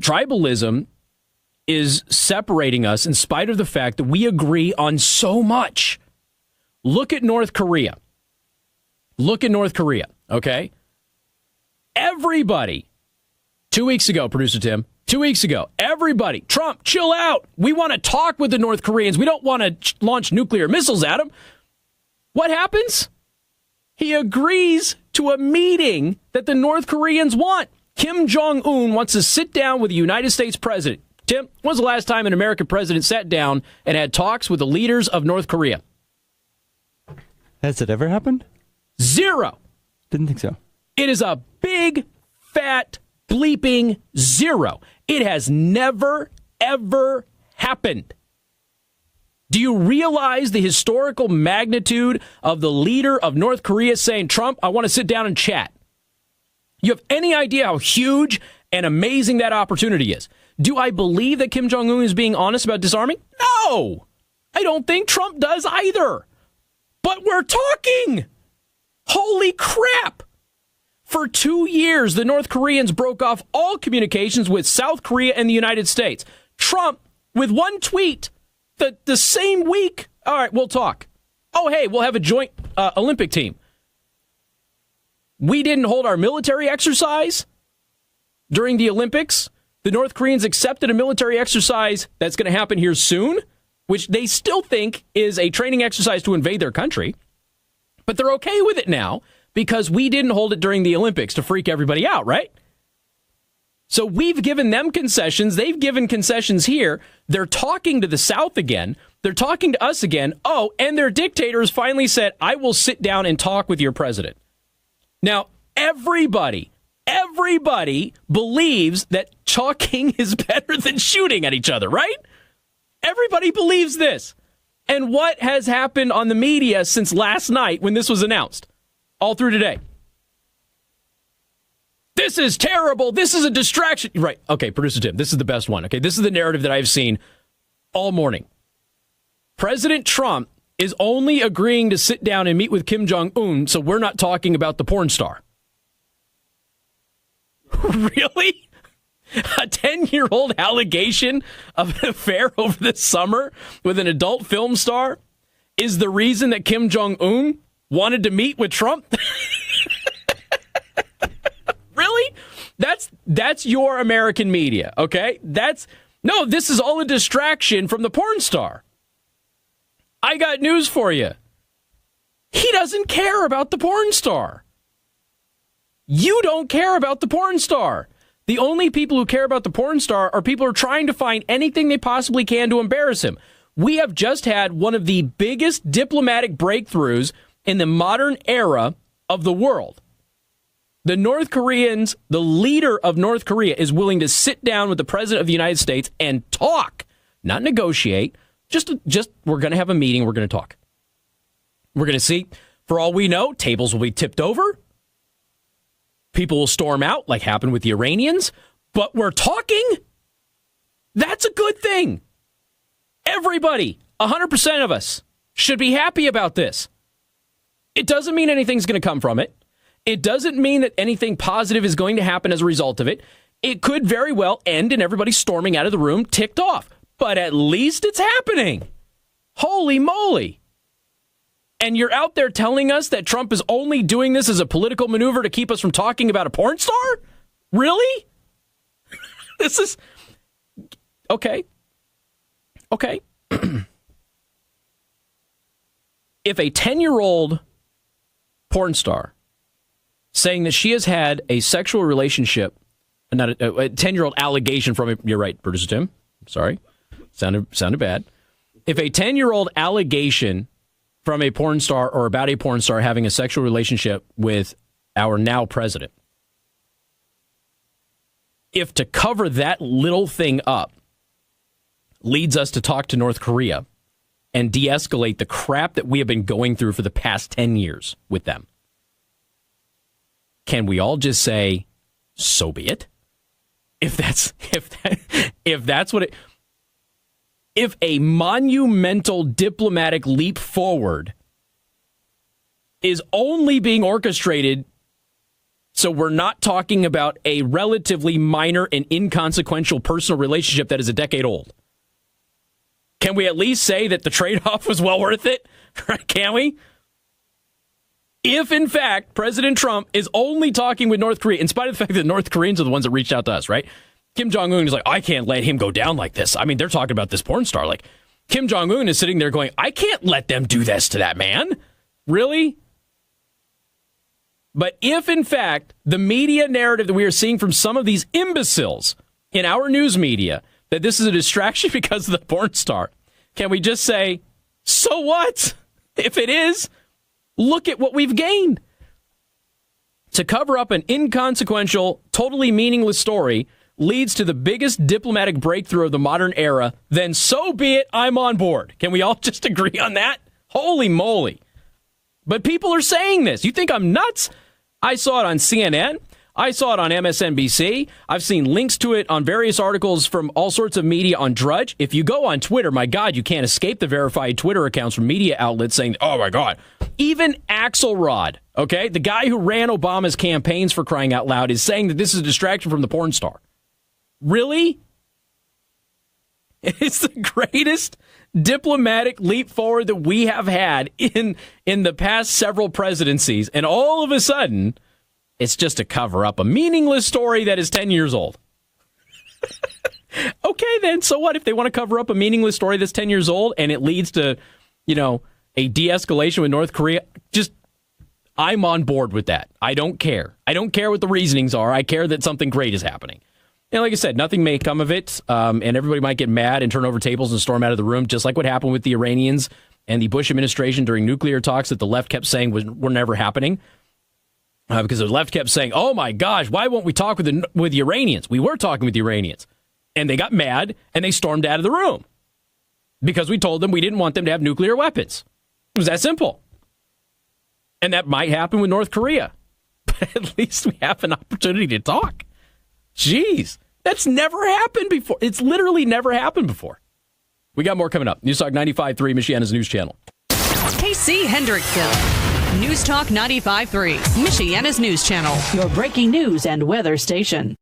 Tribalism is separating us in spite of the fact that we agree on so much. Look at North Korea. Okay? Everybody, 2 weeks ago, Producer Tim, 2 weeks ago, everybody, Trump, chill out. We want to talk with the North Koreans. We don't want to launch nuclear missiles at them. What happens? He agrees to a meeting that the North Koreans want. Kim Jong-un wants to sit down with the United States president. Tim, when was the last time an American president sat down and had talks with the leaders of North Korea? Has it ever happened? Zero. Didn't think so. It is a big, fat, bleeping zero. It has never, ever happened. Do you realize the historical magnitude of the leader of North Korea saying, Trump, I want to sit down and chat? You have any idea how huge and amazing that opportunity is? Do I believe that Kim Jong-un is being honest about disarming? No, I don't think Trump does either. But we're talking. Holy crap. For 2 years, the North Koreans broke off all communications with South Korea and the United States. Trump, with one tweet, the same week, all right, we'll talk. Oh, hey, we'll have a joint Olympic team. We didn't hold our military exercise during the Olympics. The North Koreans accepted a military exercise that's going to happen here soon, which they still think is a training exercise to invade their country. But they're okay with it now because we didn't hold it during the Olympics to freak everybody out, right? So we've given them concessions. They've given concessions here. They're talking to the South again. They're talking to us again. Oh, and their dictators finally said, I will sit down and talk with your president. Now, everybody believes that talking is better than shooting at each other, right? Everybody believes this. And what has happened on the media since last night when this was announced? All through today. This is terrible. This is a distraction. Right. Okay, Producer Tim, this is the best one. Okay, this is the narrative that I've seen all morning. President Trump is only agreeing to sit down and meet with Kim Jong-un, so we're not talking about the porn star. Really? A 10-year-old allegation of an affair over the summer with an adult film star is the reason that Kim Jong-un wanted to meet with Trump? Really? That's your American media, okay? No, this is all a distraction from the porn star. I got news for you. He doesn't care about the porn star. You don't care about the porn star. The only people who care about the porn star are people who are trying to find anything they possibly can to embarrass him. We have just had one of the biggest diplomatic breakthroughs in the modern era of the world. The North Koreans, the leader of North Korea, is willing to sit down with the president of the United States and talk, not negotiate. Just we're going to have a meeting. We're going to talk. We're going to see. For all we know, tables will be tipped over. People will storm out like happened with the Iranians. But we're talking. That's a good thing. Everybody, 100% of us, should be happy about this. It doesn't mean anything's going to come from it. It doesn't mean that anything positive is going to happen as a result of it. It could very well end in everybody storming out of the room, ticked off. But at least it's happening. Holy moly. And you're out there telling us that Trump is only doing this as a political maneuver to keep us from talking about a porn star? Really? This is... Okay. Okay. If a 10-year-old porn star saying that she has had a sexual relationship, not a 10-year-old allegation from it, you're right, Producer Tim. Sorry. Sounded bad. If a 10-year-old allegation from a porn star or about a porn star having a sexual relationship with our now president, if to cover that little thing up leads us to talk to North Korea and de-escalate the crap that we have been going through for the past 10 years with them, can we all just say, so be it? If that's what it... If a monumental diplomatic leap forward is only being orchestrated So we're not talking about a relatively minor and inconsequential personal relationship that is a decade old. Can we at least say that the trade-off was well worth it? Can we? If, in fact, President Trump is only talking with North Korea, in spite of the fact that North Koreans are the ones that reached out to us, right? Kim Jong-un is like, I can't let him go down like this. I mean, they're talking about this porn star. Like, Kim Jong-un is sitting there going, I can't let them do this to that man. Really? But if, in fact, the media narrative that we are seeing from some of these imbeciles in our news media, that this is a distraction because of the porn star, can we just say, so what? If it is, look at what we've gained. To cover up an inconsequential, totally meaningless story leads to the biggest diplomatic breakthrough of the modern era, then so be it, I'm on board. Can we all just agree on that? Holy moly. But people are saying this. You think I'm nuts? I saw it on CNN. I saw it on MSNBC. I've seen links to it on various articles from all sorts of media on Drudge. If you go on Twitter, my God, you can't escape the verified Twitter accounts from media outlets saying, oh my God. Even Axelrod, okay, the guy who ran Obama's campaigns, for crying out loud, is saying that this is a distraction from the porn star. Really? It's the greatest diplomatic leap forward that we have had in the past several presidencies. And all of a sudden, it's just a cover up, a meaningless story that is 10 years old. Okay, then, so what if they want to cover up a meaningless story that's 10 years old and it leads to, a de-escalation with North Korea? I'm on board with that. I don't care. I don't care what the reasonings are. I care that something great is happening. And like I said, nothing may come of it, and everybody might get mad and turn over tables and storm out of the room, just like what happened with the Iranians and the Bush administration during nuclear talks that the left kept saying were never happening. Because the left kept saying, oh my gosh, why won't we talk with the Iranians? We were talking with the Iranians. And they got mad and they stormed out of the room because we told them we didn't want them to have nuclear weapons. It was that simple. And that might happen with North Korea. But at least we have an opportunity to talk. Jeez, that's never happened before. It's literally never happened before. We got more coming up. News Talk 95.3, Michiana's news channel. KC Hendrickson. News Talk 95.3, Michiana's news channel. Your breaking news and weather station.